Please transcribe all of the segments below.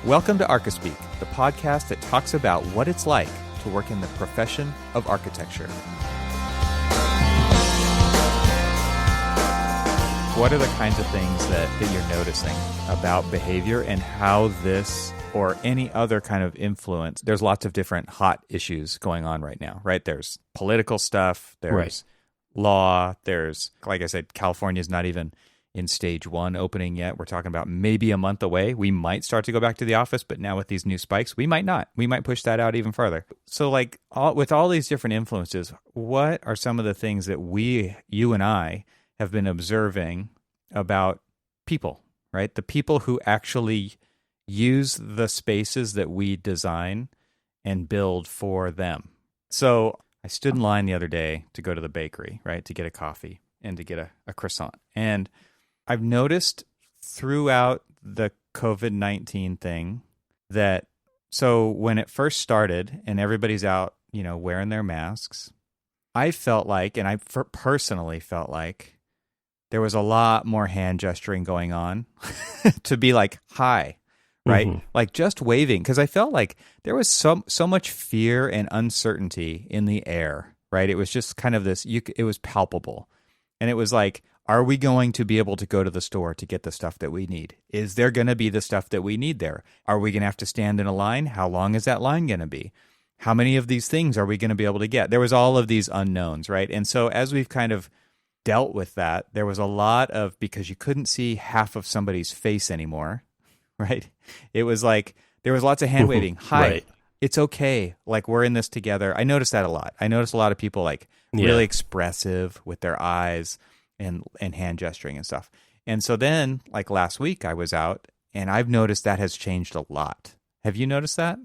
Welcome to ArchiSpeak, the podcast that talks about what it's like to work in the profession of architecture. What are the kinds of things that you're noticing about behavior and how this or any other kind of influence? There's lots of different hot issues going on right now, right? There's political stuff, there's law, there's, like I said, California's not even in stage 1 opening yet. We're talking about maybe a month away. We might start to go back to the office, but now with these new spikes, we might not. We might push that out even further. So with all these different influences, what are some of the things that you and I, have been observing about people, right? The people who actually use the spaces that we design and build for them. So I stood in line the other day to go to the bakery, right, to get a coffee and to get a croissant. And I've noticed throughout the COVID-19 thing that, so when it first started and everybody's out, wearing their masks, I felt like, and I personally felt like, there was a lot more hand gesturing going on to be like, hi, right? Mm-hmm. Like just waving. Because I felt like there was so much fear and uncertainty in the air, right? It was just kind of this, it was palpable. And it was like, are we going to be able to go to the store to get the stuff that we need? Is there going to be the stuff that we need there? Are we going to have to stand in a line? How long is that line going to be? How many of these things are we going to be able to get? There was all of these unknowns, right? And so as we've kind of dealt with that, there was a lot of, because you couldn't see half of somebody's face anymore, right? It was like, there was lots of hand waving. Hi, right. It's okay. Like, we're in this together. I noticed that a lot. I noticed a lot of people really expressive with their eyes and hand gesturing and stuff. And so then, like last week, I was out, and I've noticed that has changed a lot. Have you noticed that?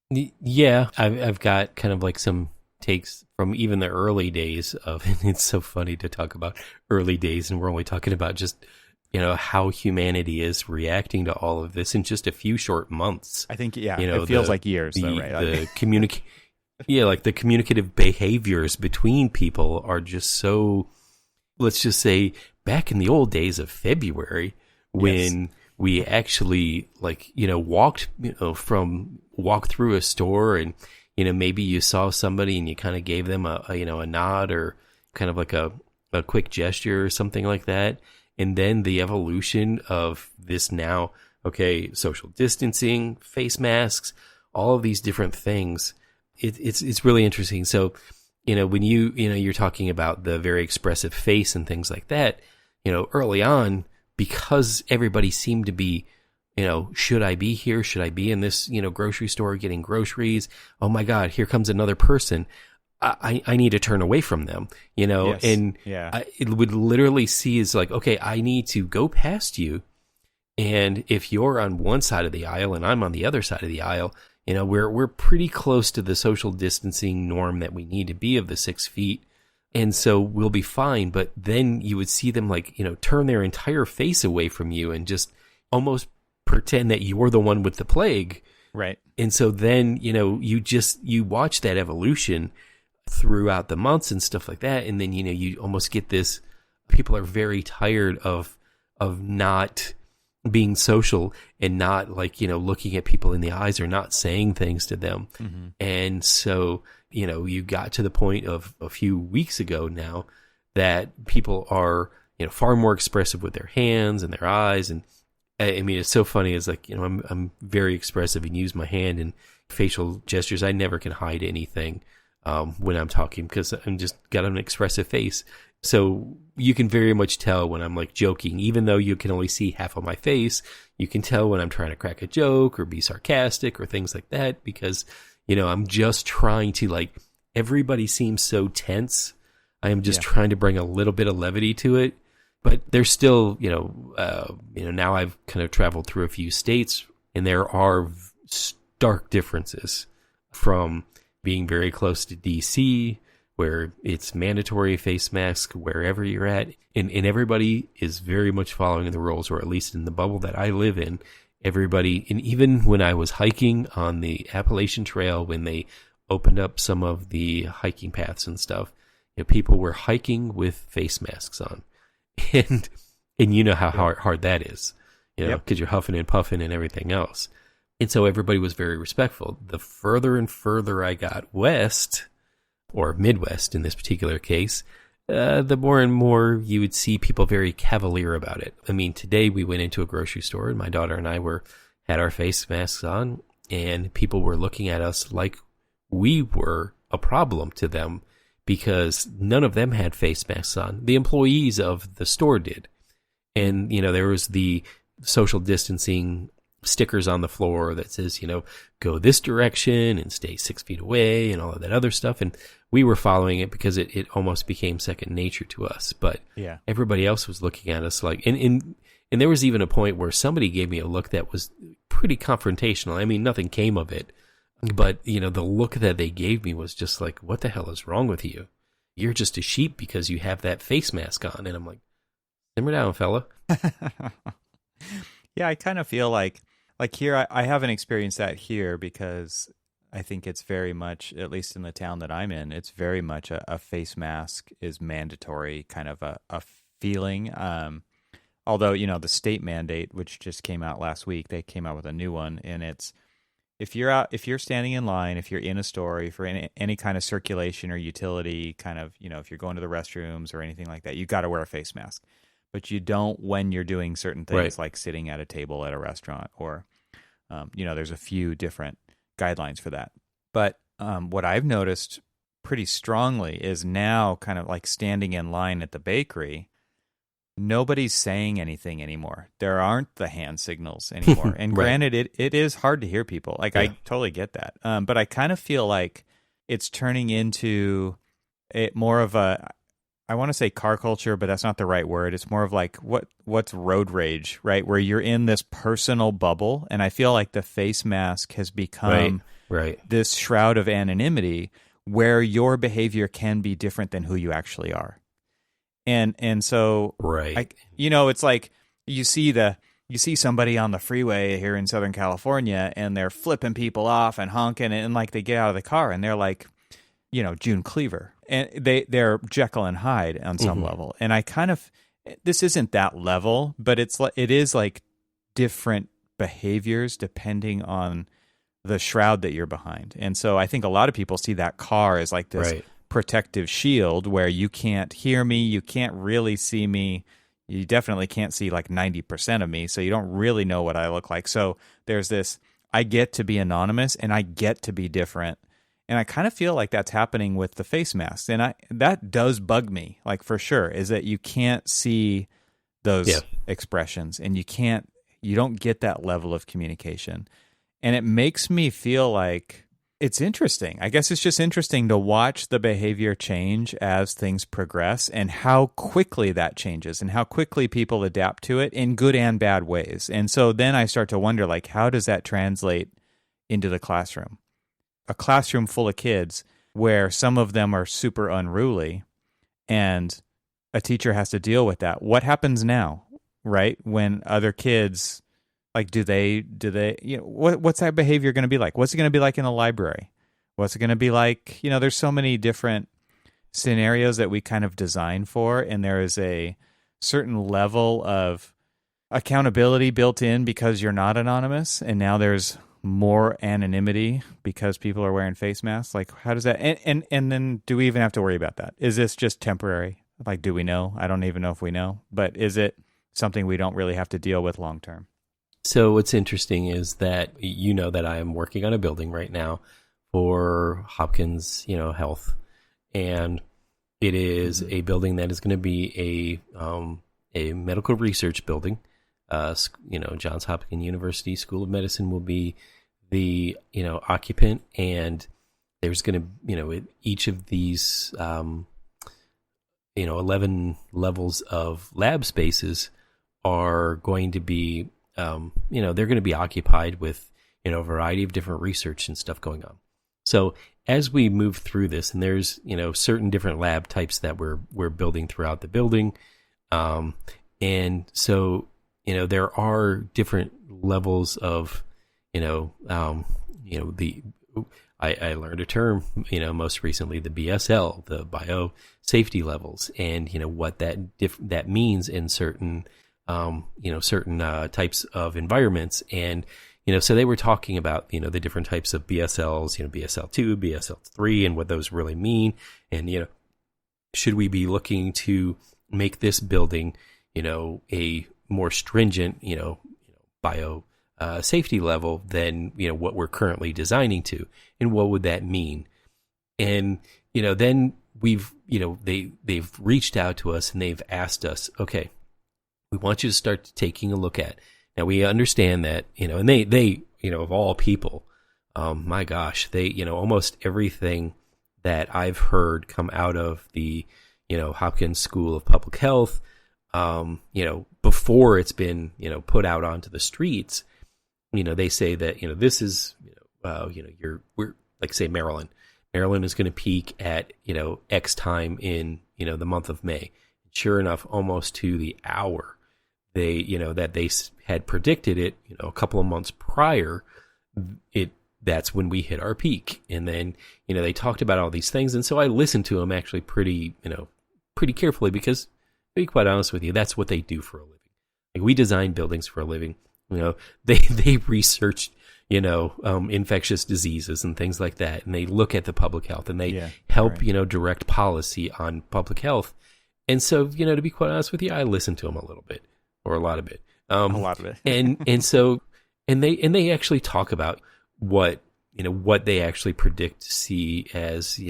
Yeah, I've got kind of like some takes from even the early days of, and it's so funny to talk about early days, and we're only talking about just, how humanity is reacting to all of this in just a few short months. I think, it feels like years, though, right? The communicative behaviors between people are just so, let's just say, back in the old days of February, when we actually walked through a store, and maybe you saw somebody and you kind of gave them a nod or kind of like a quick gesture or something like that. And then the evolution of this now, social distancing, face masks, all of these different things. It's really interesting. So, when you're talking about the very expressive face and things like that, early on, because everybody seemed to be, should I be here? Should I be in this, grocery store getting groceries? Oh my God, here comes another person. I need to turn away from them, and it would literally see as like, okay, I need to go past you. And if you're on one side of the aisle and I'm on the other side of the aisle, we're pretty close to the social distancing norm that we need to be of the 6 feet. And so we'll be fine. But then you would see them turn their entire face away from you and just almost pretend that you're the one with the plague. Right. And so then, you watch that evolution throughout the months and stuff like that. And then, you almost get this, people are very tired of not being social and not looking at people in the eyes or not saying things to them. Mm-hmm. And so, you got to the point of a few weeks ago now that people are, far more expressive with their hands and their eyes. And I mean, it's so funny. It's like, I'm very expressive and use my hand and facial gestures. I never can hide anything when I'm talking because I'm just got an expressive face. So you can very much tell when I'm joking, even though you can only see half of my face, you can tell when I'm trying to crack a joke or be sarcastic or things like that because, I'm just trying to everybody seems so tense. I am just trying to bring a little bit of levity to it, but there's still, now I've kind of traveled through a few states and there are stark differences from being very close to DC, where it's mandatory face mask wherever you're at. And everybody is very much following the rules, or at least in the bubble that I live in, everybody, and even when I was hiking on the Appalachian Trail, when they opened up some of the hiking paths and stuff, people were hiking with face masks on. And you know how hard that is, because you're huffing and puffing and everything else. And so everybody was very respectful. The further and further I got west, or Midwest in this particular case, the more and more you would see people very cavalier about it. I mean, today we went into a grocery store and my daughter and I had our face masks on, and people were looking at us like we were a problem to them because none of them had face masks on. The employees of the store did. And, there was the social distancing stickers on the floor that says, go this direction and stay 6 feet away and all of that other stuff. And we were following it because it almost became second nature to us. But yeah, everybody else was looking at us like, and there was even a point where somebody gave me a look that was pretty confrontational. I mean, nothing came of it, but the look that they gave me was just like, what the hell is wrong with you? You're just a sheep because you have that face mask on. And I'm like, simmer down, fella. Yeah, I kind of feel like here, I haven't experienced that here because I think it's very much, at least in the town that I'm in, it's very much a face mask is mandatory kind of a feeling. Although, the state mandate, which just came out last week, they came out with a new one, and it's if you're standing in line, if you're in a store, if you're in any kind of circulation or utility kind of, if you're going to the restrooms or anything like that, you got to wear a face mask. But you don't when you're doing certain things, right, like sitting at a table at a restaurant or, there's a few different guidelines for that. But what I've noticed pretty strongly is now kind of like standing in line at the bakery, nobody's saying anything anymore. There aren't the hand signals anymore. And right. Granted, it is hard to hear people. Like, yeah. I totally get that. But I kind of feel like it's turning into more of a, I want to say car culture, but that's not the right word. It's more of like what's road rage, right? Where you're in this personal bubble. And I feel like the face mask has become right. this shroud of anonymity where your behavior can be different than who you actually are. And so, right. It's like you see somebody on the freeway here in Southern California and they're flipping people off and honking and like they get out of the car and they're like, June Cleaver. And they're Jekyll and Hyde on some level. And I kind of, this isn't that level, but it is like different behaviors depending on the shroud that you're behind. And so I think a lot of people see that car as like this protective shield where you can't hear me, you can't really see me, you definitely can't see like 90% of me, so you don't really know what I look like. So there's this, I get to be anonymous and I get to be different. And I kind of feel like that's happening with the face masks. And that does bug me, like for sure, is that you can't see those expressions and you don't get that level of communication. And it makes me feel like it's interesting. I guess it's just interesting to watch the behavior change as things progress and how quickly that changes and how quickly people adapt to it in good and bad ways. And so then I start to wonder, like, how does that translate into the classroom? A classroom full of kids where some of them are super unruly and a teacher has to deal with that. What happens now, right? When other kids, like, do they, what's that behavior going to be like? What's it going to be like in the library? What's it going to be like? There's so many different scenarios that we kind of design for, and there is a certain level of accountability built in because you're not anonymous, and now there's more anonymity because people are wearing face masks. Like, how does that, and then do we even have to worry about that? Is this just temporary? Like, do we know? I don't even know if we know, but is it something we don't really have to deal with long term? So what's interesting is that that I am working on a building right now for Hopkins, Health, and it is a building that is going to be a medical research building. Johns Hopkins University School of Medicine will be the occupant, and there's going to each of these 11 levels of lab spaces are going to be they're going to be occupied with a variety of different research and stuff going on. So as we move through this, and there's certain different lab types that we're building throughout the building, and so there are different levels of I learned a term most recently, the BSL, the bio safety levels, and what that means in certain certain types of environments. And so they were talking about, the different types of BSLs, BSL2, BSL3, and what those really mean. And, should we be looking to make this building, a more stringent, bio safety level than, what we're currently designing to? And what would that mean? And, then we've, they've reached out to us and they've asked us, okay, we want you to start taking a look at. Now we understand that, and they, of all people, my gosh, they, almost everything that I've heard come out of the, Hopkins School of Public Health, before it's been, put out onto the streets, they say that, this is, we're like, say, Maryland is going to peak at, X time in, the month of May. Sure enough, almost to the hour, they, that they had predicted it, a couple of months prior, that's when we hit our peak. And then, they talked about all these things. And so I listened to them actually pretty carefully, because to be quite honest with you, that's what they do for a living. Like, we design buildings for a living. They research, infectious diseases and things like that. And they look at the public health and they help, direct policy on public health. And so, to be quite honest with you, I listen to them a little bit, or a lot of it. A lot of it. and they actually talk about what they actually predict to see as,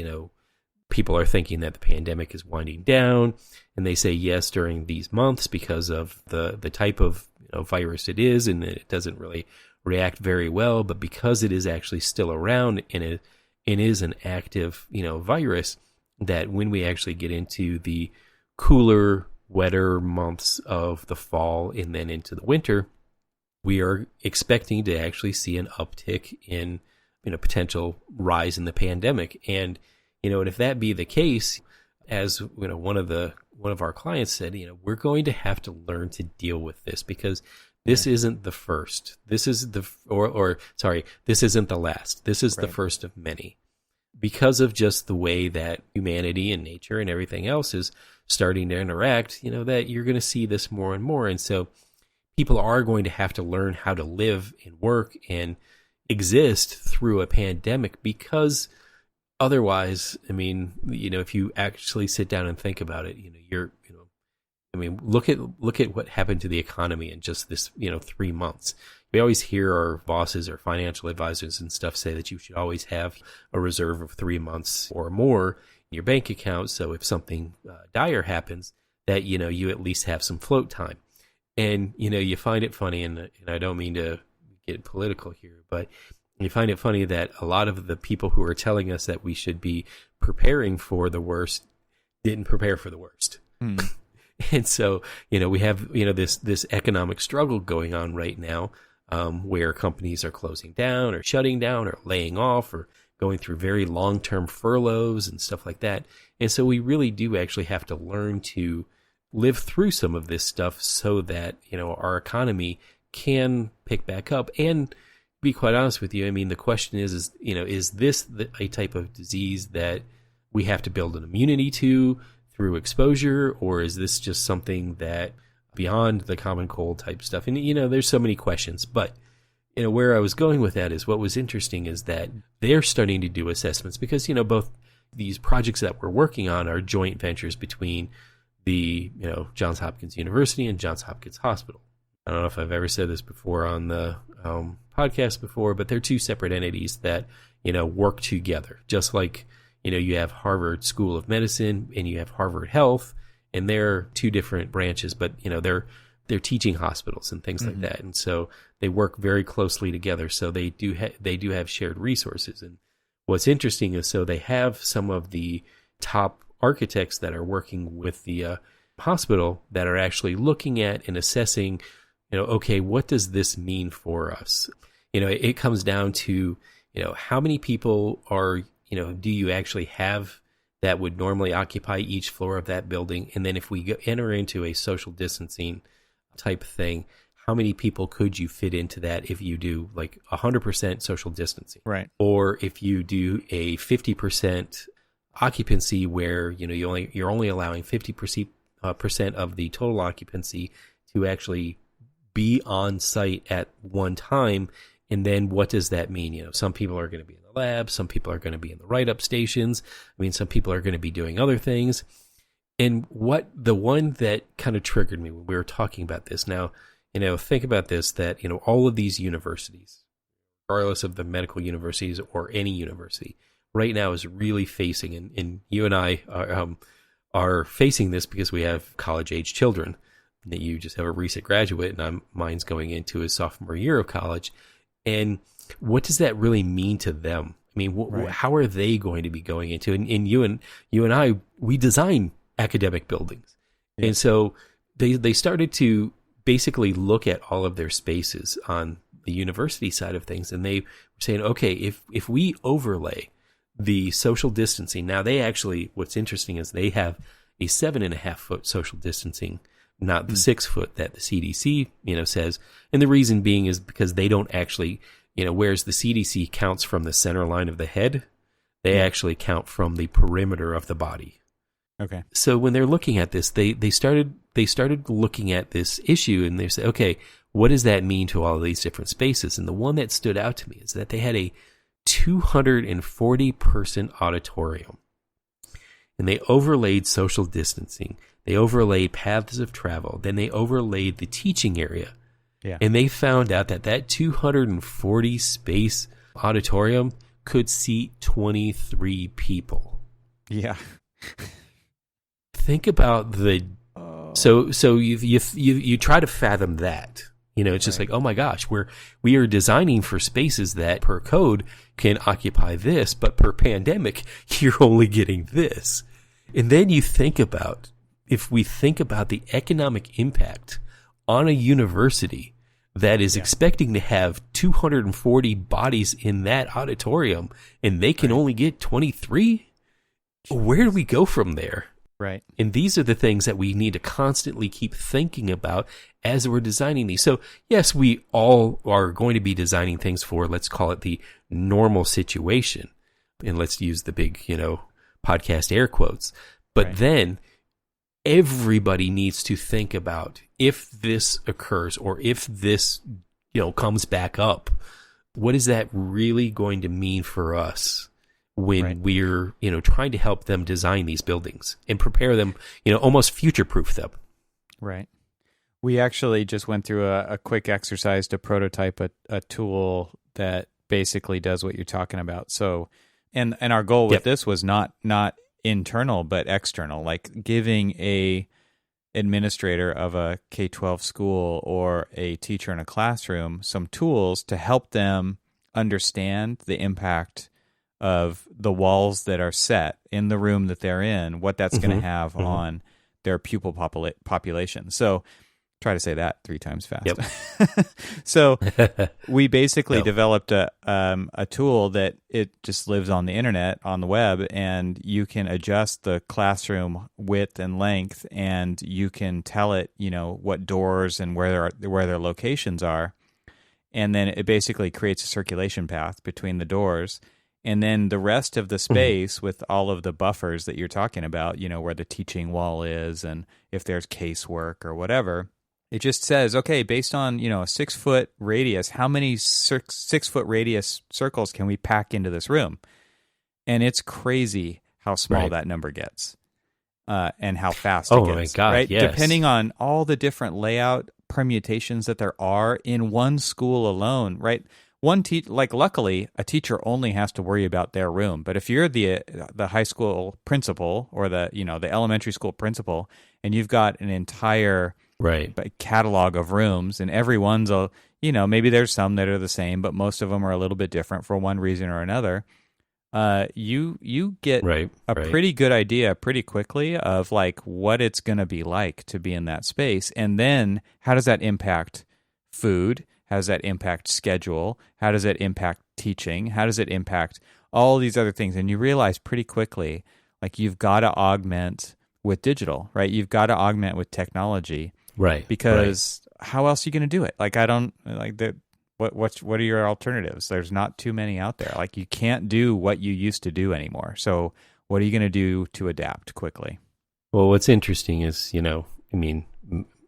people are thinking that the pandemic is winding down. And they say yes during these months because of the type of virus it is, and it doesn't really react very well. But because it is actually still around and it is an active, virus, that when we actually get into the cooler, wetter months of the fall and then into the winter, we are expecting to actually see an uptick in, potential rise in the pandemic. And, and if that be the case, as one of our clients said, we're going to have to learn to deal with this, because this isn't the first. This is this isn't the last. This is the first of many, because of just the way that humanity and nature and everything else is starting to interact. That you're going to see this more and more, and so people are going to have to learn how to live and work and exist through a pandemic, because otherwise, if you actually sit down and think about it, look at what happened to the economy in just this, 3 months. We always hear our bosses or financial advisors and stuff say that you should always have a reserve of 3 months or more in your bank account. So if something dire happens, that, you at least have some float time. And, you find it funny, and I don't mean to get political here, but you find it funny that a lot of the people who are telling us that we should be preparing for the worst didn't prepare for the worst. And so, we have, this economic struggle going on right now, where companies are closing down or shutting down or laying off or going through very long-term furloughs and stuff like that. And so we really do actually have to learn to live through some of this stuff so that, our economy can pick back up. And to be quite honest with you, the question is this a type of disease that we have to build an immunity to through exposure, or is this just something that beyond the common cold type stuff? And, there's so many questions, but, where I was going with that is what was interesting is that they're starting to do assessments, because, both these projects that we're working on are joint ventures between the, Johns Hopkins University and Johns Hopkins Hospital. I don't know if I've ever said this before on the podcast before, but they're two separate entities that, work together, just like, you have Harvard School of Medicine and you have Harvard Health, and they're two different branches, but, they're teaching hospitals and things like that. And so they work very closely together. So they do have shared resources. And what's interesting is, so they have some of the top architects that are working with the hospital that are actually looking at and assessing, okay, what does this mean for us? It comes down to, how many people are, do you actually have that would normally occupy each floor of that building? And then if we enter into a social distancing type thing, how many people could you fit into that if you do like 100% social distancing? Right. Or if you do a 50% occupancy where, you're only allowing 50% of the total occupancy to actually be on site at one time, And then what does that mean? You know, some people are going to be in the lab, some people are going to be in the write-up stations. I mean, some people are going to be doing other things. And the one that kind of triggered me when we were talking about this, now, you know, think about this, that, you know, all of these universities, regardless of the medical universities or any university, right now is really facing, and you and I are facing this because we have college-age children. You just have a recent graduate, and mine's going into his sophomore year of college. And what does that really mean to them? I mean, Right. how are they going to be going into? And you and I, we design academic buildings, Yeah. and so they started to basically look at all of their spaces on the university side of things, and they were saying, okay, if we overlay the social distancing, now they actually, what's interesting is they have a 7.5 foot social distancing, not the 6 foot that the CDC, you know, says. And the reason being is because they don't actually, you know, whereas the CDC counts from the center line of the head, they actually count from the perimeter of the body. Okay. So when they're looking at this, they started looking at this issue, and they say, okay, what does that mean to all of these different spaces? And the one that stood out to me is that they had a 240 person auditorium, and they overlaid social distancing. They overlaid paths of travel. Then they overlaid the teaching area. Yeah. And they found out that 240 space auditorium could seat 23 people. Yeah. Think about so you try to fathom that. You know, it's just Right. like, oh my gosh, we are designing for spaces that per code can occupy this, but per pandemic, you're only getting this. And then you think about, if we think about the economic impact on a university that is expecting to have 240 bodies in that auditorium, and they can only get 23, where do we go from there? Right. And these are the things that we need to constantly keep thinking about as we're designing these. So yes, we all are going to be designing things for, let's call it the normal situation. And let's use the big, you know, podcast air quotes. But Right. then everybody needs to think about, if this occurs or if this, you know, comes back up, what is that really going to mean for us when Right. we're, you know, trying to help them design these buildings and prepare them, you know, almost future-proof them. Right. We actually just went through a quick exercise to prototype a tool that basically does what you're talking about. So, and our goal with this was not internal, but external, like giving a administrator of a K-12 school or a teacher in a classroom some tools to help them understand the impact of the walls that are set in the room that they're in, what that's going to have on their pupil population. So try to say that 3 times fast. Yep. So we basically developed a tool that it just lives on the internet, on the web, and you can adjust the classroom width and length, and you can tell it, you know, what doors and where their locations are. And then it basically creates a circulation path between the doors. And then the rest of the space with all of the buffers that you're talking about, you know, where the teaching wall is and if there's casework or whatever, it just says, okay, based on, you know, a 6 foot radius, how many 6 foot radius circles can we pack into this room? And it's crazy how small that number gets and how fast it gets. Oh my God, right? yes. Depending on all the different layout permutations that there are in one school alone, right? Luckily, a teacher only has to worry about their room. But if you're the high school principal or the elementary school principal, and you've got an entire catalog of rooms, and everyone's maybe there's some that are the same, but most of them are a little bit different for one reason or another. You get a pretty good idea pretty quickly of like what it's going to be like to be in that space, and then how does that impact food? How does that impact schedule? How does it impact teaching? How does it impact all these other things? And you realize pretty quickly, like, you've got to augment with digital, right? You've got to augment with technology, right? Because how else are you going to do it? Like, I don't like that. What are your alternatives? There's not too many out there. Like, you can't do what you used to do anymore. So what are you going to do to adapt quickly? Well, what's interesting is,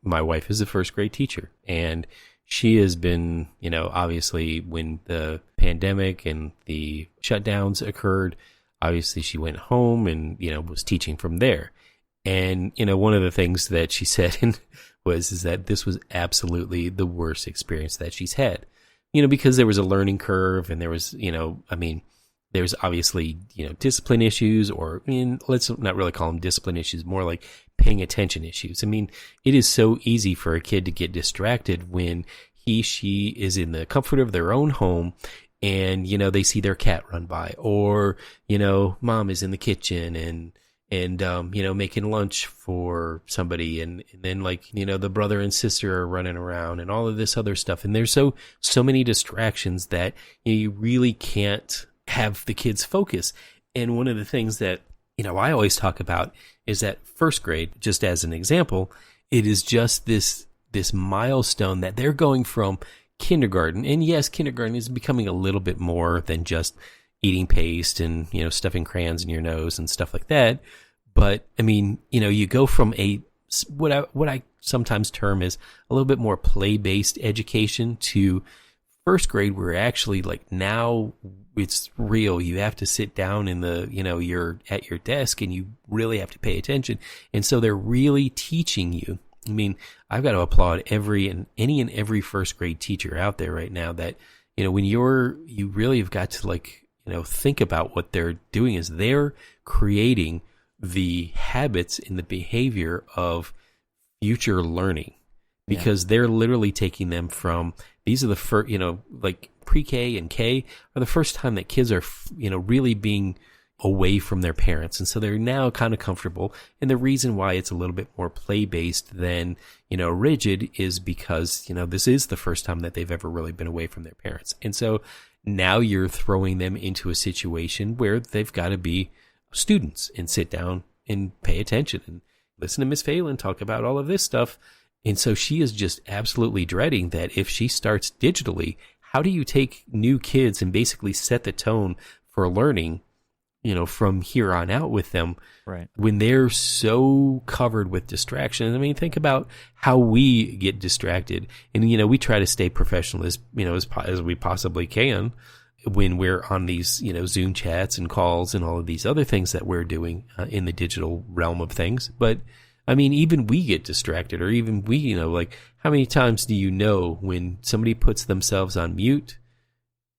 my wife is a first grade teacher, and she has been, obviously when the pandemic and the shutdowns occurred, obviously she went home and, was teaching from there. And, one of the things that she said is that this was absolutely the worst experience that she's had, because there was a learning curve and there was, there's obviously, discipline issues, or let's not really call them discipline issues, more like paying attention issues. I mean, it is so easy for a kid to get distracted when she is in the comfort of their own home and, they see their cat run by, or, mom is in the kitchen and making lunch for somebody. And then the brother and sister are running around and all of this other stuff. And there's so many distractions that you really can't have the kids focus. And one of the things that, I always talk about is that first grade, just as an example, it is just this milestone that they're going from kindergarten. And yes, kindergarten is becoming a little bit more than just eating paste and, stuffing crayons in your nose and stuff like that. But I mean, you go from what I sometimes term as a little bit more play-based education to first grade, where actually now it's real. You have to sit down in you're at your desk and you really have to pay attention. And so they're really teaching you. I mean, I've got to applaud any and every first grade teacher out there right now that, when you really have got to think about what they're doing is they're creating the habits and the behavior of future learning, because they're literally taking them from, these are the first, pre-K and K are the first time that kids are, really being away from their parents. And so they're now kind of comfortable. And the reason why it's a little bit more play-based than, rigid is because, this is the first time that they've ever really been away from their parents. And so now you're throwing them into a situation where they've got to be students and sit down and pay attention and listen to Miss Phelan talk about all of this stuff. And so she is just absolutely dreading that if she starts digitally, how do you take new kids and basically set the tone for learning, from here on out with them, right, when they're so covered with distractions? I mean, think about how we get distracted, and we try to stay professional as we possibly can when we're on these Zoom chats and calls and all of these other things that we're doing in the digital realm of things. But I mean, even we get distracted, or even we, how many times do when somebody puts themselves on mute,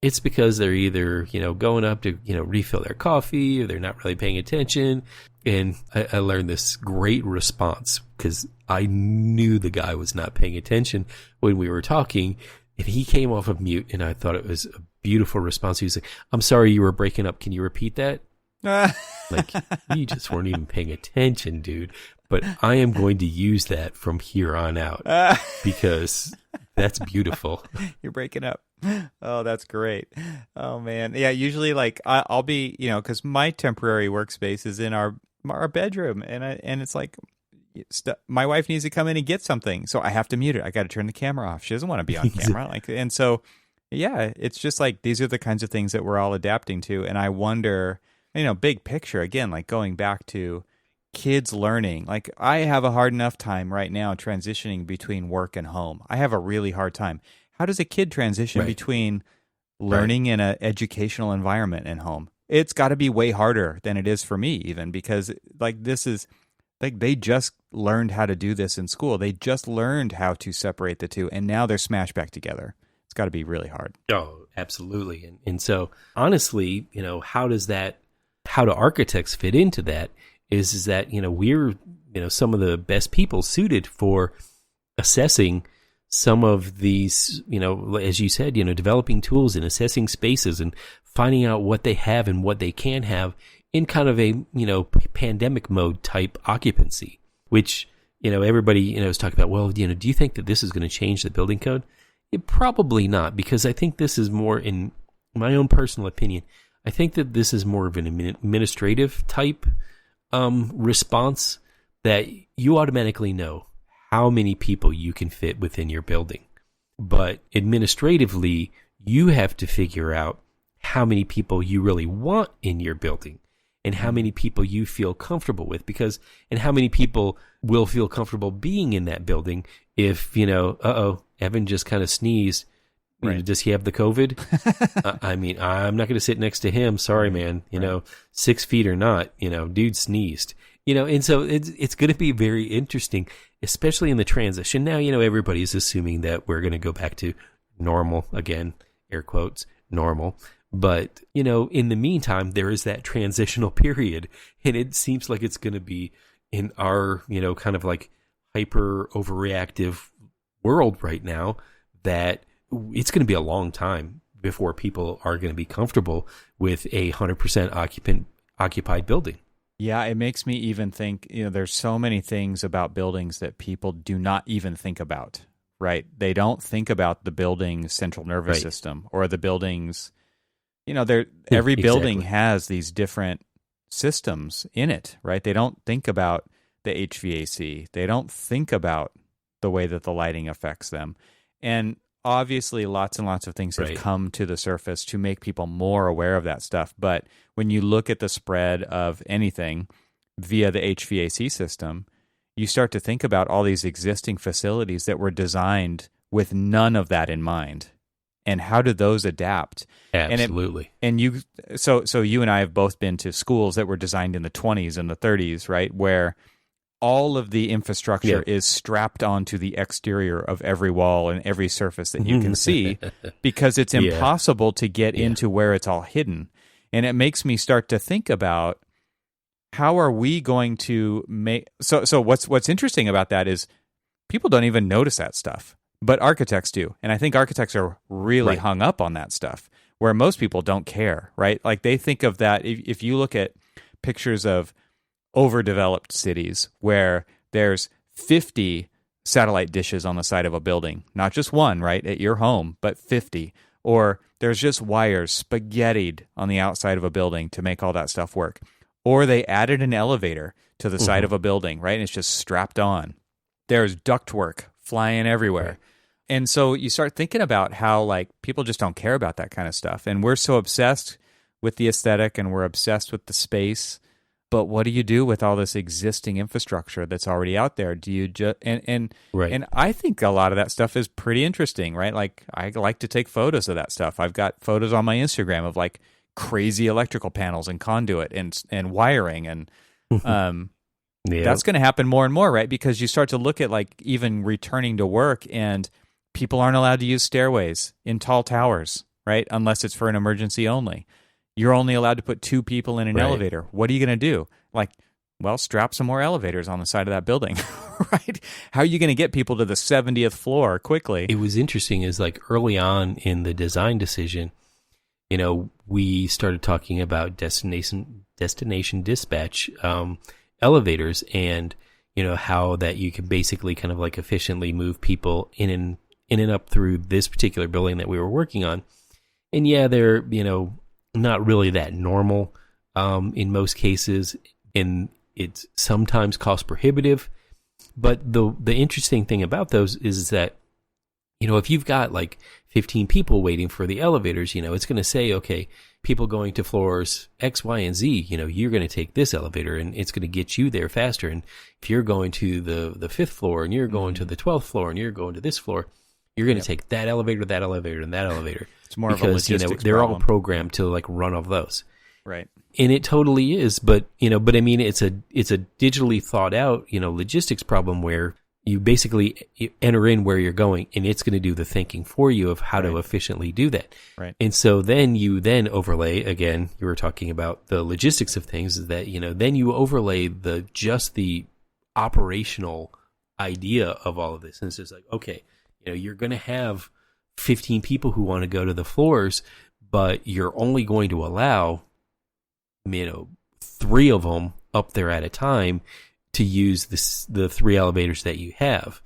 it's because they're either, going up to, refill their coffee, or they're not really paying attention. And I learned this great response because I knew the guy was not paying attention when we were talking, and he came off of mute, and I thought it was a beautiful response. He was like, "I'm sorry, you were breaking up. Can you repeat that?" You just weren't even paying attention, dude. But I am going to use that from here on out because that's beautiful. You're breaking up. Oh, that's great. Oh, man. Yeah, usually I'll be, because my temporary workspace is in our bedroom, and it's like my wife needs to come in and get something, so I have to mute it. I got to turn the camera off. She doesn't want to be on camera. And so, yeah, it's just these are the kinds of things that we're all adapting to. And I wonder, big picture, again, going back to kids learning. I have a hard enough time right now transitioning between work and home. I have a really hard time. How does a kid transition between learning in an educational environment and home? It's got to be way harder than it is for me, even, because this is they just learned how to do this in school. They just learned how to separate the two, and now they're smashed back together. It's got to be really hard. Oh, absolutely. And so honestly, how do architects fit into that? Is that, we're, some of the best people suited for assessing some of these, as you said, developing tools and assessing spaces and finding out what they have and what they can't have in kind of a, pandemic mode type occupancy, which, everybody, is talking about, well, do you think that this is going to change the building code? Probably not, because I think this is more, in my own personal opinion, I think that this is more of an administrative type response, that you automatically know how many people you can fit within your building. But administratively, you have to figure out how many people you really want in your building. and how many people you feel comfortable with, and how many people will feel comfortable being in that building if, Evan just kind of sneezed. Right. Does he have the COVID? I mean, I'm not going to sit next to him. Sorry, man. 6 feet or not, dude sneezed. And so it's going to be very interesting, especially in the transition. Now, everybody's assuming that we're going to go back to normal again, air quotes, normal. But, in the meantime, there is that transitional period, and it seems like it's going to be in our, kind of like hyper overreactive world right now, that it's going to be a long time before people are going to be comfortable with a 100% occupied building. Yeah, it makes me even think, there's so many things about buildings that people do not even think about, right? They don't think about the building's central nervous system or the building's, every building has these different systems in it, right? They don't think about the HVAC. They don't think about the way that the lighting affects them. And obviously, lots and lots of things have come to the surface to make people more aware of that stuff. But when you look at the spread of anything via the HVAC system, you start to think about all these existing facilities that were designed with none of that in mind. And how do those adapt? Absolutely. So you and I have both been to schools that were designed in the 20s and the 30s, right? Where all of the infrastructure is strapped onto the exterior of every wall and every surface that you can see, because it's impossible to get into where it's all hidden. And it makes me start to think about, how are we going to make... So what's interesting about that is people don't even notice that stuff, but architects do. And I think architects are really hung up on that stuff, where most people don't care, right? Like, they think of that, if you look at pictures of overdeveloped cities where there's 50 satellite dishes on the side of a building, not just one, right, at your home, but 50, or there's just wires spaghettied on the outside of a building to make all that stuff work, or they added an elevator to the side of a building, right, and it's just strapped on. There's ductwork flying everywhere. And so you start thinking about how, like, people just don't care about that kind of stuff, and we're so obsessed with the aesthetic and we're obsessed with the space. But what do you do with all this existing infrastructure that's already out there? Do you just and I think a lot of that stuff is pretty interesting, right? Like, I like to take photos of that stuff. I've got photos on my Instagram of like crazy electrical panels and conduit and wiring, and that's going to happen more and more, right? Because you start to look at, like, even returning to work, and people aren't allowed to use stairways in tall towers, right? Unless it's for an emergency only. You're only allowed to put 2 people in an elevator. What are you going to do? Like, well, strap some more elevators on the side of that building, right? How are you going to get people to the 70th floor quickly? It was interesting is, like, early on in the design decision, we started talking about destination dispatch elevators, and, how that you can basically kind of like efficiently move people in and up through this particular building that we were working on. And they're, not really that normal in most cases, and it's sometimes cost prohibitive. But the interesting thing about those is that, if you've got like 15 people waiting for the elevators, it's going to say, okay, people going to floors X, Y, and Z, you're going to take this elevator and it's going to get you there faster. And if you're going to the 5th floor and you're going to the 12th floor and you're going to this floor, you're going to take that elevator, and that elevator. It's more of a logistics they're problem. all programmed to like run off those. Right. And it totally is, but I mean, it's a digitally thought out, logistics problem where you basically enter in where you're going, and it's going to do the thinking for you of how to efficiently do that. Right. And so then you overlay, again, you were talking about the logistics of things, is that, then you overlay the operational idea of all of this. And it's just like, okay, you're going to have 15 people who want to go to the floors, but you're only going to allow, 3 of them up there at a time to use the 3 elevators that you have.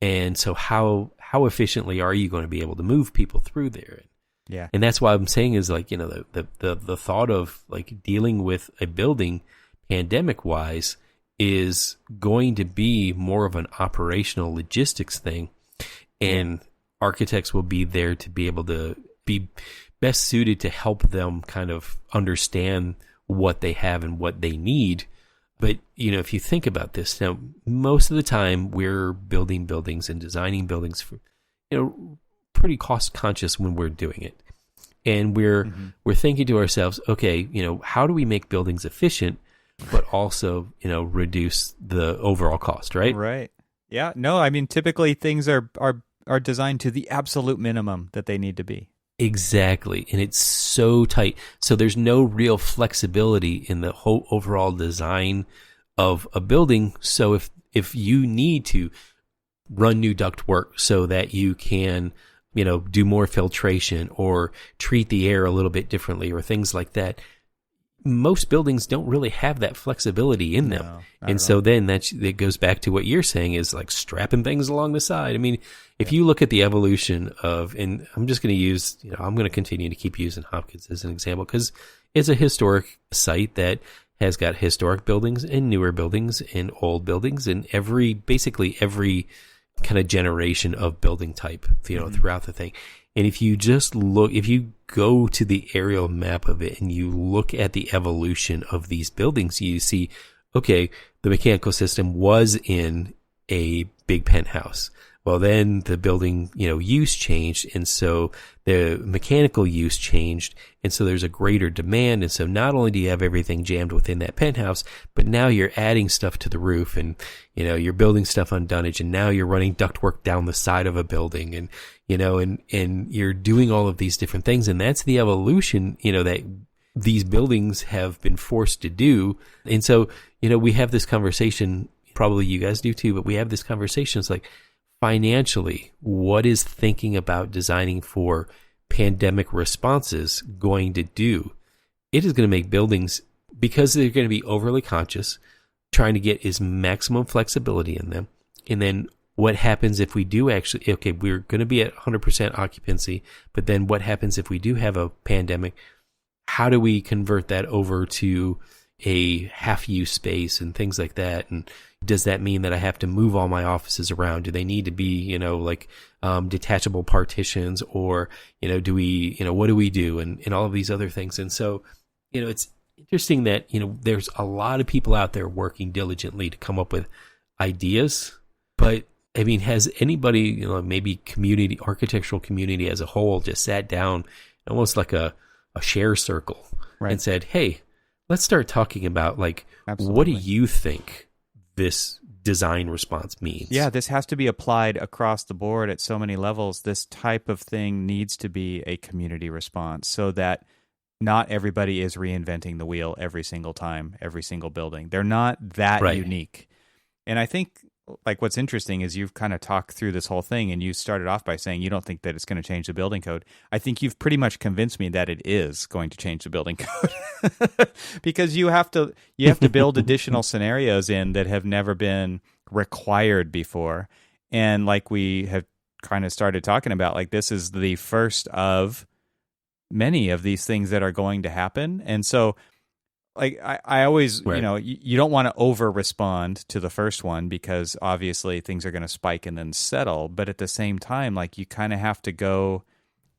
And so how efficiently are you going to be able to move people through there? Yeah. And that's why I'm saying is, like, the thought of like dealing with a building pandemic wise is going to be more of an operational logistics thing. And architects will be there to be able to be best suited to help them kind of understand what they have and what they need. But, if you think about this, now, most of the time we're building buildings and designing buildings for, pretty cost conscious when we're doing it. And we're thinking to ourselves, okay, how do we make buildings efficient, but also, reduce the overall cost, right? Right. Yeah. No, I mean, typically things are designed to the absolute minimum that they need to be. Exactly. And it's so tight. So there's no real flexibility in the whole overall design of a building. So if you need to run new ductwork so that you can, do more filtration or treat the air a little bit differently or things like that, most buildings don't really have that flexibility in them. No, and so then that goes back to what you're saying is like strapping things along the side. I mean, if you look at the evolution of, and I'm just going to use, I'm going to continue to keep using Hopkins as an example because it's a historic site that has got historic buildings and newer buildings and old buildings and basically every kind of generation of building type, throughout the thing. And if you go to the aerial map of it and you look at the evolution of these buildings, you see, okay, the mechanical system was in a big penthouse. Well, then the building, use changed. And so the mechanical use changed. And so there's a greater demand. And so not only do you have everything jammed within that penthouse, but now you're adding stuff to the roof and, you're building stuff on dunnage and now you're running ductwork down the side of a building and, and you're doing all of these different things. And that's the evolution, that these buildings have been forced to do. And so, we have this conversation, probably you guys do too, but we have this conversation. It's like, financially, what is thinking about designing for pandemic responses going to do? It is going to make buildings, because they're going to be overly conscious, trying to get as maximum flexibility in them. And then what happens if we do actually, okay, we're going to be at 100% occupancy, but then what happens if we do have a pandemic? How do we convert that over to a half-use space and things like that? And does that mean that I have to move all my offices around? Do they need to be, detachable partitions, or, do we, what do we do? And all of these other things. And so, it's interesting that, there's a lot of people out there working diligently to come up with ideas, but I mean, has anybody, maybe architectural community as a whole just sat down almost like a share circle, right, and said, hey, let's start talking about Absolutely. What do you think this design response means? Yeah, this has to be applied across the board at so many levels. This type of thing needs to be a community response so that not everybody is reinventing the wheel every single time, every single building. They're not that right. unique. And I think what's interesting is you've kind of talked through this whole thing and you started off by saying you don't think that it's going to change the building code. I think you've pretty much convinced me that it is going to change the building code because you have to build additional scenarios in that have never been required before. And like we have kind of started talking about, this is the first of many of these things that are going to happen. And so I always, right. You don't want to over respond to the first one because obviously things are going to spike and then settle. But at the same time, you kind of have to go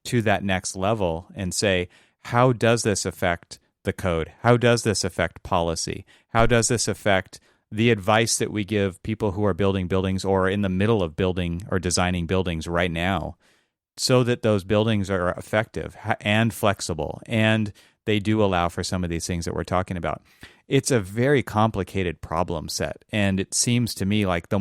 to that next level and say, how does this affect the code? How does this affect policy? How does this affect the advice that we give people who are building buildings or in the middle of building or designing buildings right now so that those buildings are effective and flexible and they do allow for some of these things that we're talking about. It's a very complicated problem set, and it seems to me like the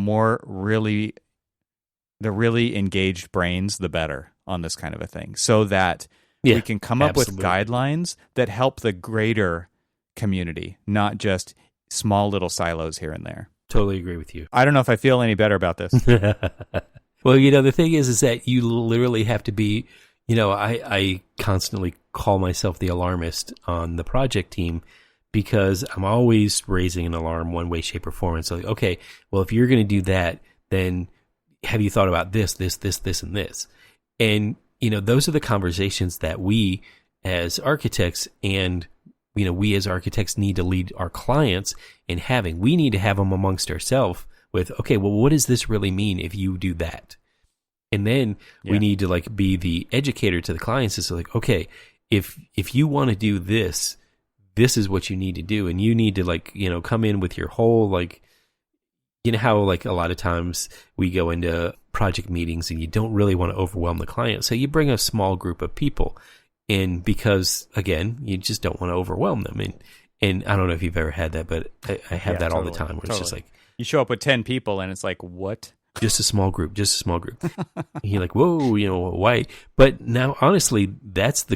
really engaged brains, the better on this kind of a thing, so that we can come up with guidelines that help the greater community, not just small little silos here and there. Totally agree with you. I don't know if I feel any better about this. Well, the thing is that you literally have to be, I constantly call myself the alarmist on the project team because I'm always raising an alarm one way, shape, or form. And so, okay, well, if you're going to do that, then have you thought about this, and this? And, those are the conversations that we as architects and, we as architects need to lead our clients in having. We need to have them amongst ourselves with, okay, well, what does this really mean if you do that? And then we need to be the educator to the clients. It's okay, if you want to do this, this is what you need to do. And you need to like, come in with your whole, like, how like a lot of times we go into project meetings and you don't really want to overwhelm the client. So you bring a small group of people in because, again, you just don't want to overwhelm them. And I don't know if you've ever had that, but I have that all the time where it's just like, you show up with 10 people and it's like, what? Just a small group. And you're like, whoa, why? But now, honestly, that's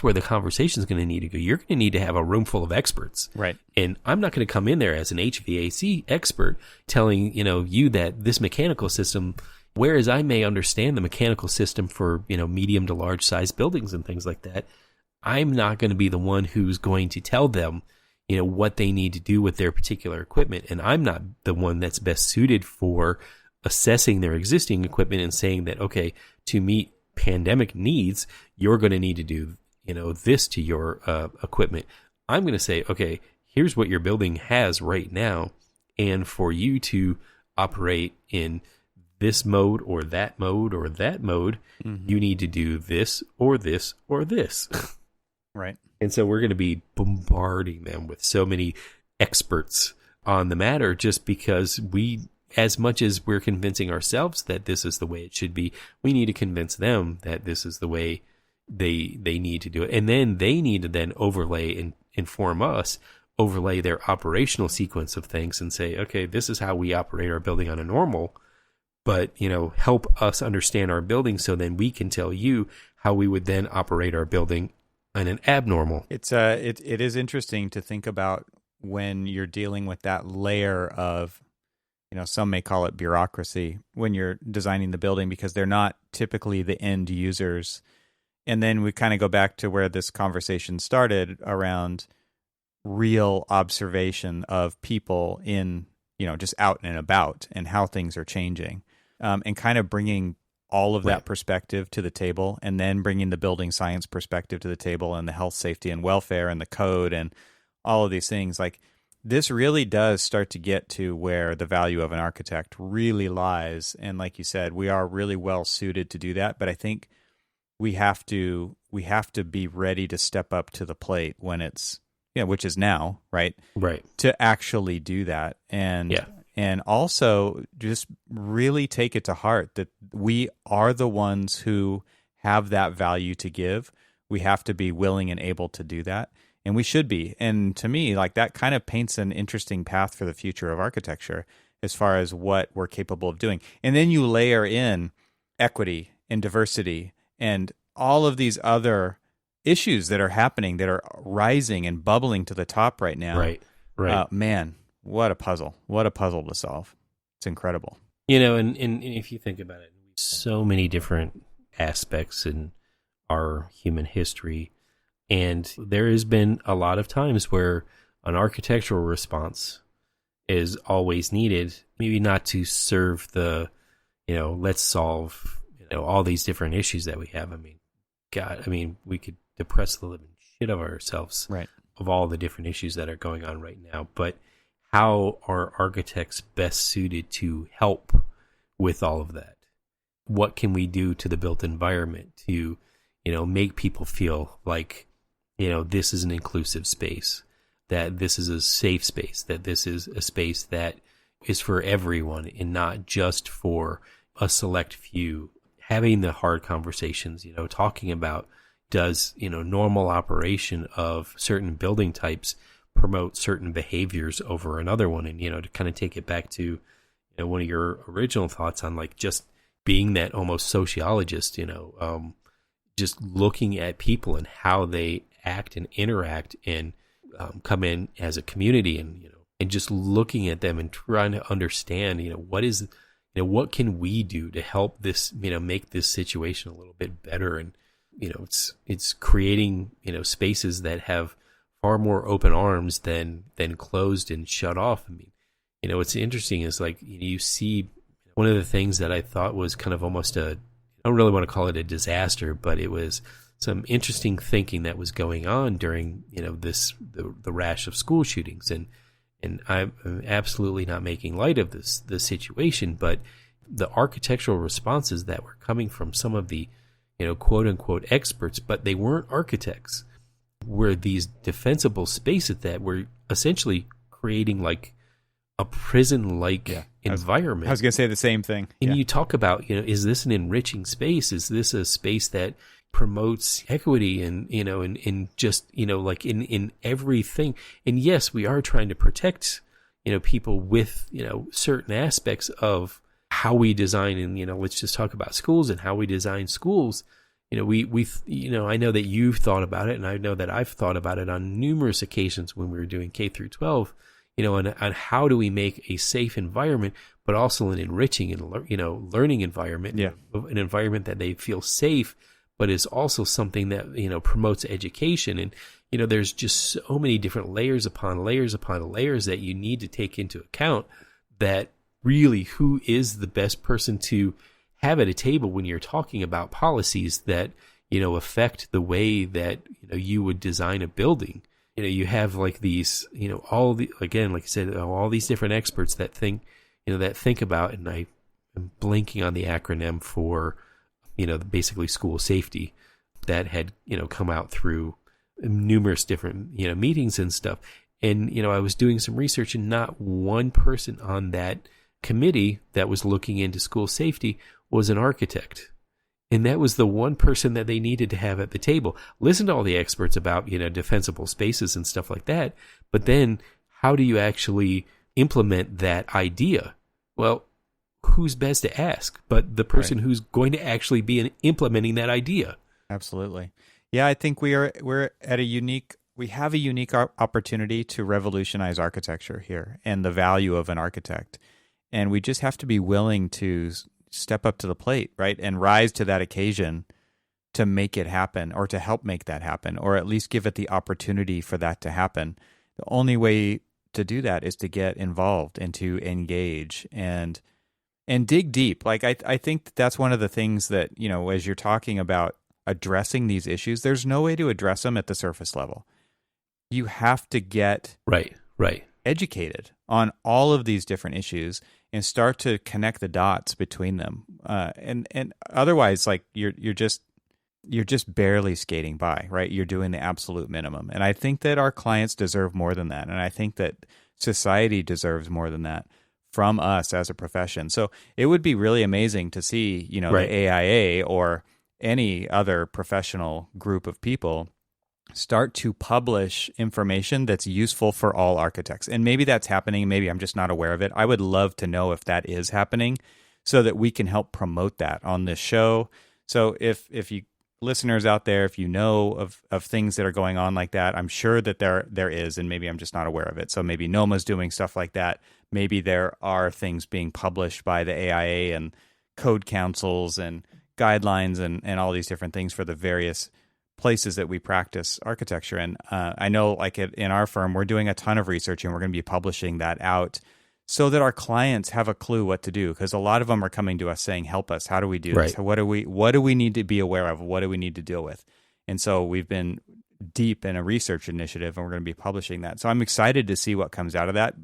where the conversation is going to need to go. You're going to need to have a room full of experts. Right. And I'm not going to come in there as an HVAC expert telling, you that this mechanical system, whereas I may understand the mechanical system for, medium to large size buildings and things like that, I'm not going to be the one who's going to tell them, what they need to do with their particular equipment. And I'm not the one that's best suited for assessing their existing equipment and saying that, okay, to meet pandemic needs, you're going to need to do, this to your equipment. I'm going to say, okay, here's what your building has right now. And for you to operate in this mode or that mode or that mode, you need to do this or this or this. Right. And so we're going to be bombarding them with so many experts on the matter just because as much as we're convincing ourselves that this is the way it should be, we need to convince them that this is the way they need to do it. And then they need to then overlay and inform us, overlay their operational sequence of things and say, okay, this is how we operate our building on a normal, but, help us understand our building so then we can tell you how we would then operate our building on an abnormal. It is interesting to think about when you're dealing with that layer of, some may call it bureaucracy when you're designing the building because they're not typically the end users. And then we kind of go back to where this conversation started around real observation of people in, just out and about and how things are changing, and kind of bringing all of that perspective to the table, and then bringing the building science perspective to the table and the health, safety, and welfare and the code and all of these things. Like, this really does start to get to where the value of an architect really lies. And like you said, we are really well suited to do that. But I think we have to be ready to step up to the plate when it's, which is now, right? Right. To actually do that. And also just really take it to heart that we are the ones who have that value to give. We have to be willing and able to do that. And we should be. And to me, like, that kind of paints an interesting path for the future of architecture as far as what we're capable of doing. And then you layer in equity and diversity and all of these other issues that are happening, that are rising and bubbling to the top right now. Right. Man, what a puzzle. What a puzzle to solve. It's incredible. And if you think about it, so many different aspects in our human history. And there has been a lot of times where an architectural response is always needed, maybe not to serve the, let's solve, all these different issues that we have. I mean, God, we could depress the living shit of ourselves of all the different issues that are going on right now. But how are architects best suited to help with all of that? What can we do to the built environment to, make people feel like, this is an inclusive space, that this is a safe space, that this is a space that is for everyone and not just for a select few. Having the hard conversations, talking about, does, normal operation of certain building types promote certain behaviors over another one? And, to kind of take it back to, one of your original thoughts on, like, just being that almost sociologist, just looking at people and how they act and interact and come in as a community, and just looking at them and trying to understand, what can we do to help this, make this situation a little bit better? And, it's creating, spaces that have far more open arms than closed and shut off. What's interesting is, like, you see one of the things that I thought was kind of almost I don't really want to call it a disaster, but it was some interesting thinking that was going on during, the rash of school shootings. And I'm absolutely not making light of the situation, but the architectural responses that were coming from some of the, quote unquote experts, but they weren't architects. were these defensible spaces that were essentially creating like a prison-like environment. I was going to say the same thing. And you talk about, is this an enriching space? Is this a space that promotes equity and, and just, like in everything? And yes, we are trying to protect, people with, certain aspects of how we design, and, let's just talk about schools and how we design schools. I know that you've thought about it, and I know that I've thought about it on numerous occasions when we were doing K through 12, on how do we make a safe environment, but also an enriching and, learning environment, an environment that they feel safe, but is also something that, promotes education. And, there's just so many different layers upon layers upon layers that you need to take into account, that really who is the best person to have at a table when you're talking about policies that, affect the way that, you would design a building. You have like these, all the, again, like I said, all these different experts that think, about, and I'm blanking on the acronym for, basically school safety, that had, come out through numerous different, meetings and stuff. And, I was doing some research, and not one person on that committee that was looking into school safety was an architect. And that was the one person that they needed to have at the table. Listen to all the experts about, defensible spaces and stuff like that. But then how do you actually implement that idea? Well, who's best to ask but the person who's going to actually be implementing that idea? Absolutely. Yeah, I think we're at we have a unique opportunity to revolutionize architecture here and the value of an architect. And we just have to be willing to step up to the plate, right? And rise to that occasion to make it happen, or to help make that happen, or at least give it the opportunity for that to happen. The only way to do that is to get involved and to engage and dig deep. Like I think that's one of the things that, as you're talking about addressing these issues, there's no way to address them at the surface level. You have to get educated on all of these different issues and start to connect the dots between them. And otherwise, like you're just barely skating by, right? You're doing the absolute minimum. And I think that our clients deserve more than that. And I think that society deserves more than that from us as a profession. So it would be really amazing to see, the AIA or any other professional group of people start to publish information that's useful for all architects. And maybe that's happening. Maybe I'm just not aware of it. I would love to know if that is happening so that we can help promote that on this show. So if you listeners out there, if you know of things that are going on like that, I'm sure that there is, and maybe I'm just not aware of it. So maybe NOMA's doing stuff like that. Maybe there are things being published by the AIA and code councils and guidelines and all these different things for the various places that we practice architecture. And I know like in our firm, we're doing a ton of research, and we're going to be publishing that out so that our clients have a clue what to do. Because a lot of them are coming to us saying, help us. How do we do this? What do we need to be aware of? What do we need to deal with? And so we've been deep in a research initiative, and we're going to be publishing that. So I'm excited to see what comes out of that.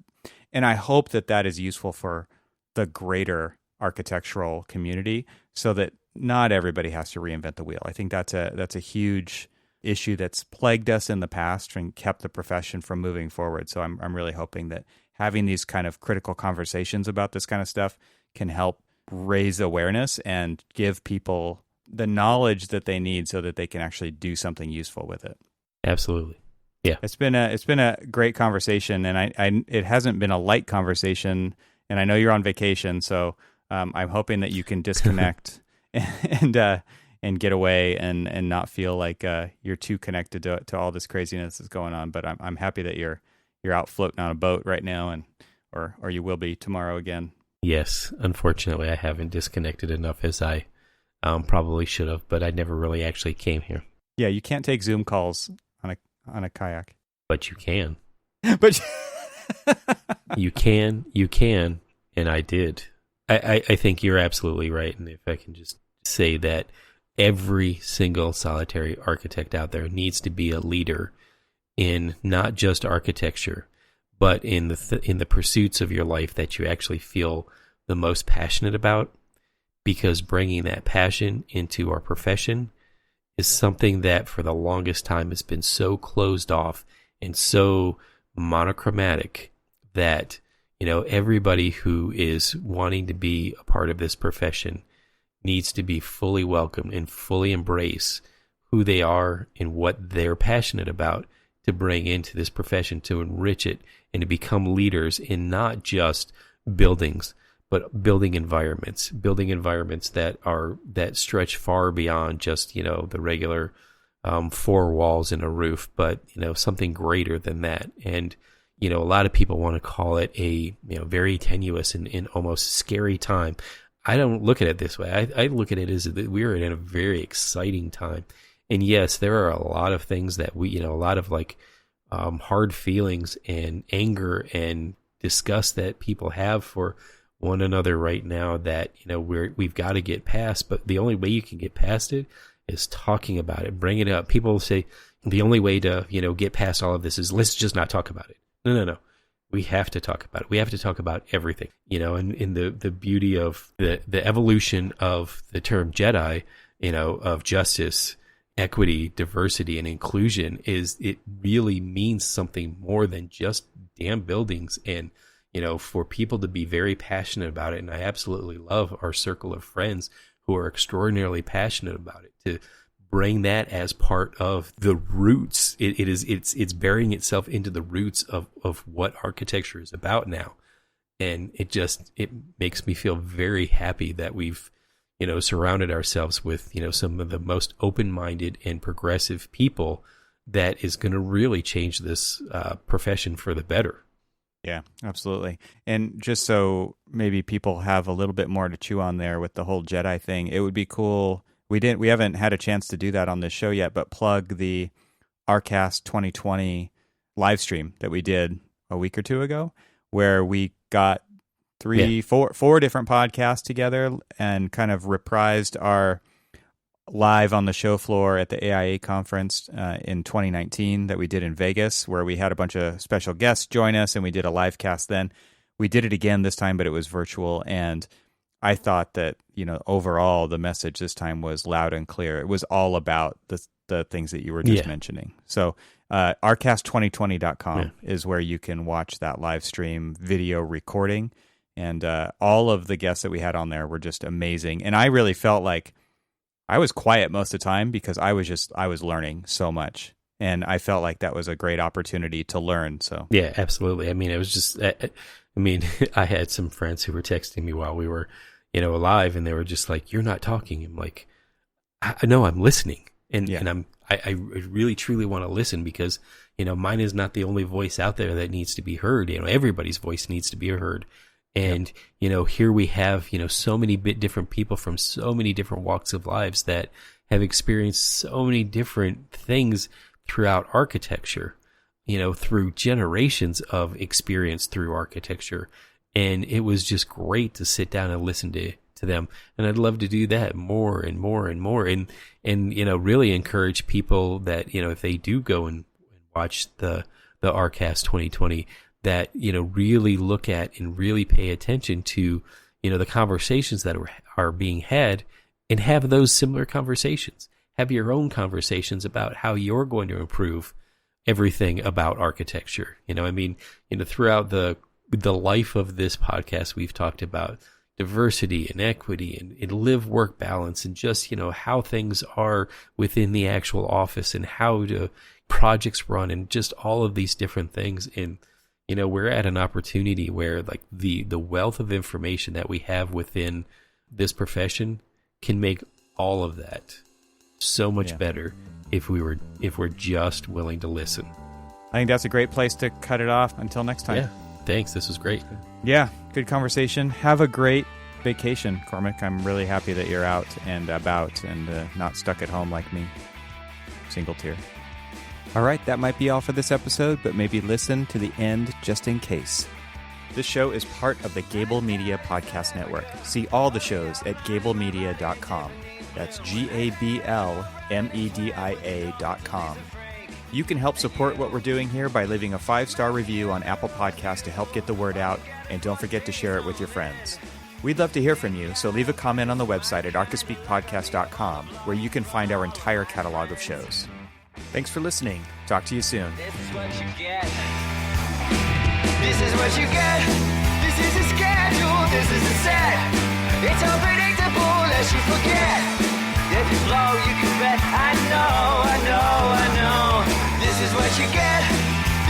And I hope that that is useful for the greater architectural community so that not everybody has to reinvent the wheel. I think that's a huge issue that's plagued us in the past and kept the profession from moving forward. So I'm really hoping that having these kind of critical conversations about this kind of stuff can help raise awareness and give people the knowledge that they need so that they can actually do something useful with it. Absolutely. Yeah. It's been a great conversation, and it hasn't been a light conversation, and I know you're on vacation, so I'm hoping that you can disconnect and get away and not feel like you're too connected to all this craziness that's going on. But I'm happy that you're out floating on a boat right now, or you will be tomorrow again. Yes, unfortunately, I haven't disconnected enough as I probably should have, but I never really actually came here. Yeah, you can't take Zoom calls on a kayak, but you can. But you can, and I did. I think you're absolutely right, and if I can just say that every single solitary architect out there needs to be a leader in not just architecture, but in the pursuits of your life that you actually feel the most passionate about, because bringing that passion into our profession is something that for the longest time has been so closed off and so monochromatic that, everybody who is wanting to be a part of this profession needs to be fully welcomed and fully embrace who they are and what they're passionate about to bring into this profession, to enrich it and to become leaders in not just buildings, but building environments that stretch far beyond just, the regular four walls and a roof, but, something greater than that. And, a lot of people want to call it a, very tenuous and almost scary time. I don't look at it this way. I look at it as we're in a very exciting time. And yes, there are a lot of things that a lot of hard feelings and anger and disgust that people have for one another right now that, we've got to get past. But the only way you can get past it is talking about it, bring it up. People say the only way to, get past all of this is let's just not talk about it. No. We have to talk about it. We have to talk about everything, and in the beauty of the evolution of the term Jedi, of justice, equity, diversity, and inclusion is it really means something more than just damn buildings. And, for people to be very passionate about it. And I absolutely love our circle of friends who are extraordinarily passionate about it, to bring that as part of the roots. It's burying itself into the roots of what architecture is about now. And it makes me feel very happy that we've, surrounded ourselves with, some of the most open-minded and progressive people that is going to really change this profession for the better. Yeah, absolutely. And just so maybe people have a little bit more to chew on there with the whole Jedi thing, it would be cool. We haven't had a chance to do that on this show yet, but plug the RCast 2020 live stream that we did a week or two ago, where we got four different podcasts together and kind of reprised our live on the show floor at the AIA conference in 2019 that we did in Vegas, where we had a bunch of special guests join us and we did a live cast then. We did it again this time, but it was virtual. And I thought that, overall the message this time was loud and clear. It was all about the things that you were just mentioning. So rcast2020.com is where you can watch that live stream video recording. And all of the guests that we had on there were just amazing. And I really felt like I was quiet most of the time because I was learning so much. And I felt like that was a great opportunity to learn. So yeah, absolutely. I mean, it was just, I had some friends who were texting me while we were, alive, and they were just like, "You're not talking." I'm like, "No, I'm listening." And I really truly want to listen because, mine is not the only voice out there that needs to be heard. Everybody's voice needs to be heard. And, here we have, so many different people from so many different walks of lives that have experienced so many different things throughout architecture, through generations of experience through architecture. And it was just great to sit down and listen to them. And I'd love to do that more and more and more. And really encourage people that, if they do go and watch the RCast 2020, that, really look at and really pay attention to, the conversations that are being had, and have those similar conversations. Have your own conversations about how you're going to improve everything about architecture. Throughout the life of this podcast, we've talked about diversity and equity and live-work balance, and just, how things are within the actual office and how projects run, and just all of these different things. And we're at an opportunity where the wealth of information that we have within this profession can make all of that so much better if we're just willing to listen. I think that's a great place to cut it off. Until next time. Yeah. Thanks. This was great. Yeah. Good conversation. Have a great vacation, Cormac. I'm really happy that you're out and about and not stuck at home like me. Single tear. All right, that might be all for this episode, but maybe listen to the end just in case. This show is part of the Gable Media Podcast Network. See all the shows at gablemedia.com. That's GABLMEDIA.com. You can help support what we're doing here by leaving a 5-star review on Apple Podcasts to help get the word out, and don't forget to share it with your friends. We'd love to hear from you, so leave a comment on the website at archispeakpodcast.com, where you can find our entire catalog of shows. Thanks for listening. Talk to you soon. This is what you get. This is what you get. This is a schedule. This is a set. It's unpredictable as you forget. If you blow, you can bet. I know, I know, I know. This is what you get.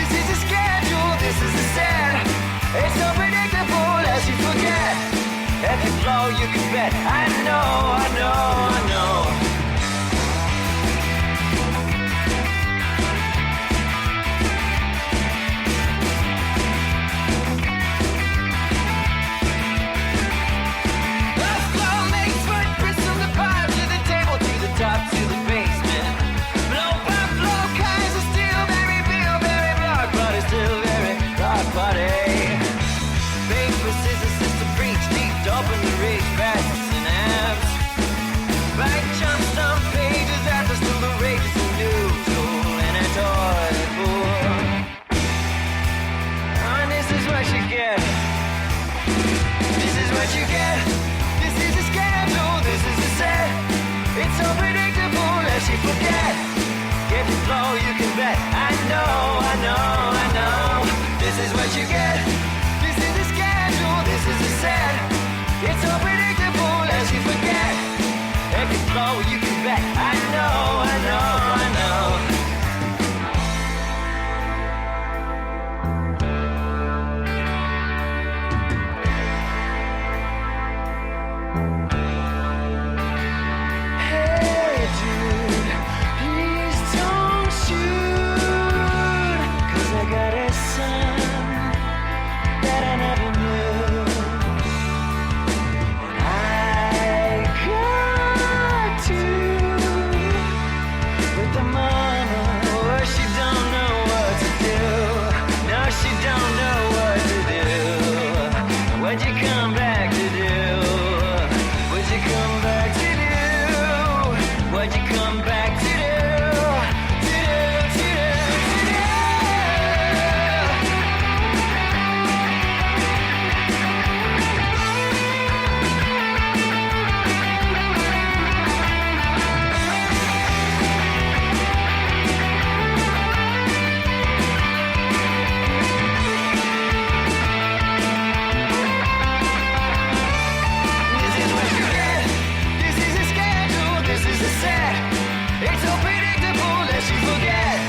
This is a schedule. This is a set. It's unpredictable as you forget. If you blow, you can bet. I know, I know, I know. Top to the basement. Blow by blow, kinds of steel, very real, very rock, but it's still very rock body. Paper, scissors, sister, preach, deep, open the reach, fast synapse. Right jumps on pages after still the rages and news, and a toy book. And this is what you get. This is what you get. This is a schedule, this is a set. It's unpredictable as you forget. If you blow, you can bet. I know, I know, I know. This is what you get. This is a schedule, this is a set. It's unpredictable as you forget. If you blow, you can bet. I know, I know, I know. What'd you come back to do? What'd you come back to do? What'd you come back to do? To do, to do, to do. It's unpredictable as you forget.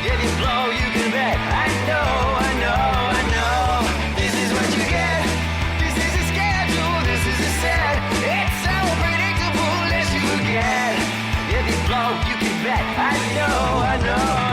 If you blow, you can bet. I know, I know, I know. This is what you get. This is a schedule, this is a set. It's unpredictable as you forget. If you blow, you can bet. I know, I know.